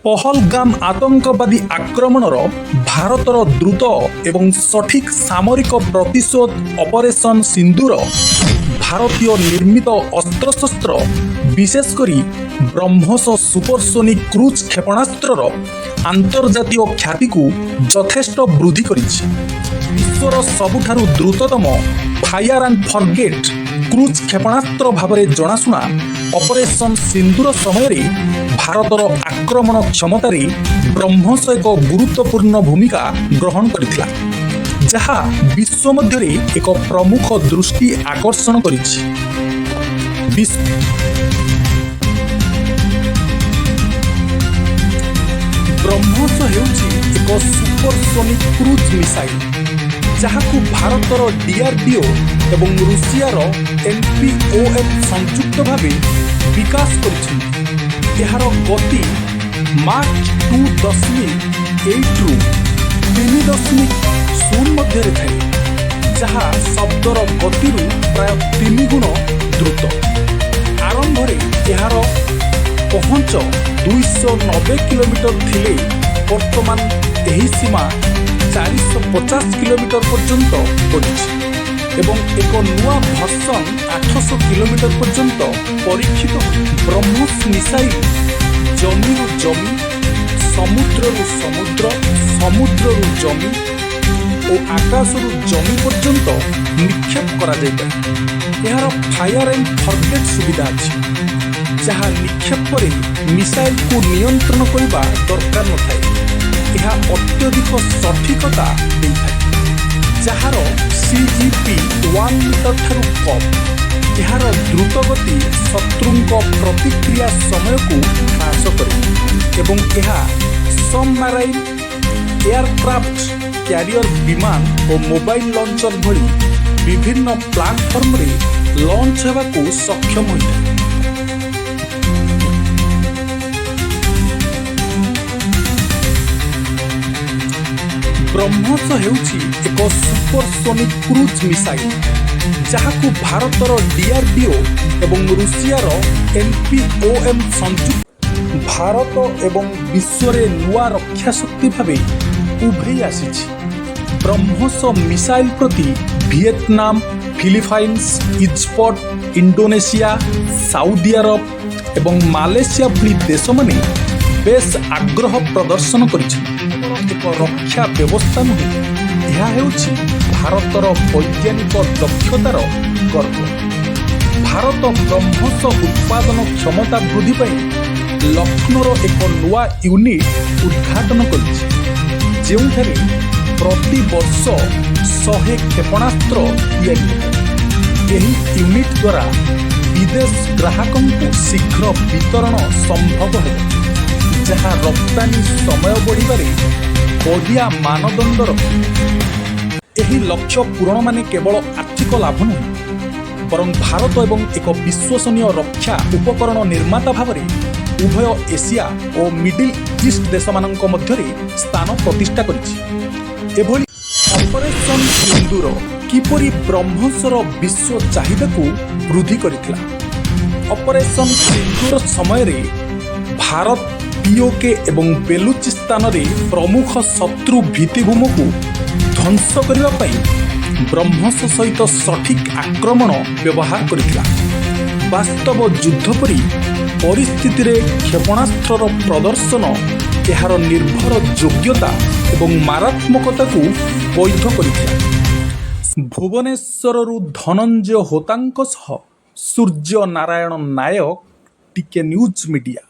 ପହଲଗାମ ଆତଙ୍କବାଦୀ ଆକ୍ରମଣର ଭାରତର ଦ୍ରୁତ ଏବଂ ସଠିକ୍ ସାମରିକ ପ୍ରତିଶୋଧ ଅପରେସନ ସିନ୍ଦୁର ଭାରତୀୟ ନିର୍ମିତ ଅସ୍ତ୍ରଶସ୍ତ୍ର ବିଶେଷ କରି ବ୍ରହ୍ମୋସ ସୁପରସୋନିକ୍ କ୍ରୁଜ୍ କ୍ଷେପଣାସ୍ତ୍ରର ଆନ୍ତର୍ଜାତୀୟ ଖ୍ୟାତିକୁ ଯଥେଷ୍ଟ ବୃଦ୍ଧି କରିଛି। ବିଶ୍ୱର ସବୁଠାରୁ ଦ୍ରୁତତମ ଫାୟାର ଆଣ୍ଡ ଫରଗେଟ୍ କ୍ରୁଜ୍ କ୍ଷେପଣାସ୍ତ୍ର ଭାବରେ ଜଣାଶୁଣା ଅପରେସନ ସିନ୍ଦୁର ସମୟରେ ଭାରତର ଆକ୍ରମଣ କ୍ଷମତାରେ ବ୍ରହ୍ମୋସ ଏକ ଗୁରୁତ୍ୱପୂର୍ଣ୍ଣ ଭୂମିକା ଗ୍ରହଣ କରିଥିଲା, ଯାହା ବିଶ୍ୱ ମଧ୍ୟରେ ଏକ ପ୍ରମୁଖ ଦୃଷ୍ଟି ଆକର୍ଷଣ କରିଛି। ବ୍ରହ୍ମୋସ ହେଉଛି ଏକ ସୁପରସୋନିକ୍ କ୍ରୁଜ୍ ମିସାଇଲ୍, ଯାହାକୁ ଭାରତର DRDO ଏବଂ ରୁଷିଆର NPOM ସଂଯୁକ୍ତ ଭାବେ ବିକାଶ କରିଛନ୍ତି। ଏହାର ଗତି ମାକ୍ 2.8ରୁ 3.0 ମଧ୍ୟରେ ଥାଏ, ଯାହା ଶବ୍ଦର ଗତିରୁ ପ୍ରାୟ 3 ଗୁଣ ଦ୍ରୁତ। ଆରମ୍ଭରେ ଏହାର ପହଞ୍ଚ 290 କିଲୋମିଟର ଥିଲେ ବର୍ତ୍ତମାନ ଏହି ସୀମା 450 କିଲୋମିଟର ପର୍ଯ୍ୟନ୍ତ ବଢ଼ିଛି ଏବଂ ଏକ ନୂଆ ଭର୍ସନ 800 କିଲୋମିଟର ପର୍ଯ୍ୟନ୍ତ ପରୀକ୍ଷିତ। ବ୍ରହ୍ମୋସ ମିସାଇଲ୍ ଜମିରୁ ଜମି, ସମୁଦ୍ରରୁ ସମୁଦ୍ର, ସମୁଦ୍ରରୁ ଜମି ଓ ଆକାଶରୁ ଜମି ପର୍ଯ୍ୟନ୍ତ ନିକ୍ଷେପ କରାଯାଇପାରେ। ଏହାର ଫାୟାର ଆଣ୍ଡ ଫରଗେଟ୍ ସୁବିଧା ଅଛି, ଯାହା ନିକ୍ଷେପ ପରେ ମିସାଇଲକୁ ନିୟନ୍ତ୍ରଣ କରିବା ଦରକାର ନଥାଏ। ଏହା ଅତ୍ୟଧିକ ସଠିକତା ଦେଇଥାଏ, ଯାହାର CGP 1 ମିଟର ଠାରୁ କମ୍। ଏହାର ଦ୍ରୁତଗତି ଶତ୍ରୁଙ୍କ ପ୍ରତିକ୍ରିୟା ସମୟକୁ ହ୍ରାସ କରେ ଏବଂ ଏହା ସବମାରାଇନ୍, ଏୟାରକ୍ରାଫ୍ଟ କ୍ୟାରିୟର ବିମାନ ଓ ମୋବାଇଲ ଲଞ୍ଚର ଭଳି ବିଭିନ୍ନ ପ୍ଲାଟଫର୍ମରେ ଲଞ୍ଚ ହେବାକୁ ସକ୍ଷମ ହୋଇଥାଏ। ବ୍ରହ୍ମୋସ ହେଉଛି ଏକ ସୁପରସୋନିକ୍ କ୍ରୁଜ୍ ମିସାଇଲ୍, ଯାହାକୁ ଭାରତର DRDO ଏବଂ ରୁଷିଆର NPOM ସଂଯୁକ୍ତ। ଭାରତ ଏବଂ ବିଶ୍ୱରେ ନୂଆ ରକ୍ଷା ଶକ୍ତି ଭାବେ ଉଭେଇ ଆସିଛି। ବ୍ରହ୍ମୋସ ମିସାଇଲ୍ ପ୍ରତି Vietnam, Philippines, Egypt, Indonesia, Saudi Arab ଏବଂ ମାଲେସିଆ ଭଳି ଦେଶମାନେ ବେଶ୍ ଆଗ୍ରହ ପ୍ରଦର୍ଶନ କରିଛନ୍ତି। ଏକ ରକ୍ଷା ବ୍ୟବସ୍ଥା ନୁହେଁ, ଏହା ହେଉଛି ଭାରତର ବୈଜ୍ଞାନିକ ଦକ୍ଷତାର ଗର୍ବ। ଭାରତ ବ୍ରହ୍ମୋସ ଉତ୍ପାଦନ କ୍ଷମତା ବୃଦ୍ଧି ପାଇଁ ଲକ୍ଷ୍ନୌର ଏକ ନୂଆ ୟୁନିଟ୍ ଉଦ୍ଘାଟନ କରିଛି, ଯେଉଁଠାରେ ପ୍ରତିବର୍ଷ 100 କ୍ଷେପଣାସ୍ତ୍ର ତିଆରି ହୋଇଥାଏ। ଏହି ୟୁନିଟ୍ ଦ୍ୱାରା ବିଦେଶ ଗ୍ରାହକଙ୍କୁ ଶୀଘ୍ର ବିତରଣ ସମ୍ଭବ ହେବ, ଯାହା ରପ୍ତାନି ସମୟ ବଢ଼ିବାରେ ବଢ଼ିଆ ମାନଦଣ୍ଡ ରଖେ। ଏହି ଲକ୍ଷ୍ୟ ପୂରଣ ମାନେ କେବଳ ଆର୍ଥିକ ଲାଭ ନୁହେଁ, ବରଂ ଭାରତ ଏବଂ ଏକ ବିଶ୍ୱସନୀୟ ରକ୍ଷା ଉପକରଣ ନିର୍ମାତା ଭାବରେ ଉଭୟ ଏସିଆ ଓ ମିଡିଲ୍ ଇଷ୍ଟ ଦେଶମାନଙ୍କ ମଧ୍ୟରେ ସ୍ଥାନ ପ୍ରତିଷ୍ଠା କରିଛି। ଏଭଳି ଅପରେସନ ସିନ୍ଦୁର କିପରି ବ୍ରହ୍ମୋସର ବିଶ୍ୱ ଚାହିଦାକୁ ବୃଦ୍ଧି କରିଥିଲା? ଅପରେସନ ସିନ୍ଦୁର ସମୟରେ ଭାରତ POK ଏବଂ ବେଲୁଚିସ୍ତାନରେ ପ୍ରମୁଖ ଶତ୍ରୁ ଭିତ୍ତିଭୂମକୁ ଧ୍ୱଂସ କରିବା ପାଇଁ ବ୍ରହ୍ମୋସ ସହିତ ସଠିକ୍ ଆକ୍ରମଣ ବ୍ୟବହାର କରିଥିଲା। ବାସ୍ତବ ଯୁଦ୍ଧ ପରି ପରିସ୍ଥିତିରେ କ୍ଷେପଣାସ୍ତ୍ରର ପ୍ରଦର୍ଶନ ଏହାର ନିର୍ଭର ଯୋଗ୍ୟତା ଏବଂ ମାରାତ୍ମକତାକୁ ବୈଧ କରିଥିଲା। ଭୁବନେଶ୍ୱରରୁ ଧନଞ୍ଜୟ ହୋତାଙ୍କ ସହ ସୂର୍ଯ୍ୟ ନାରାୟଣ ନାୟକ, ଟିକେ ନ୍ୟୁଜ୍ ମିଡ଼ିଆ।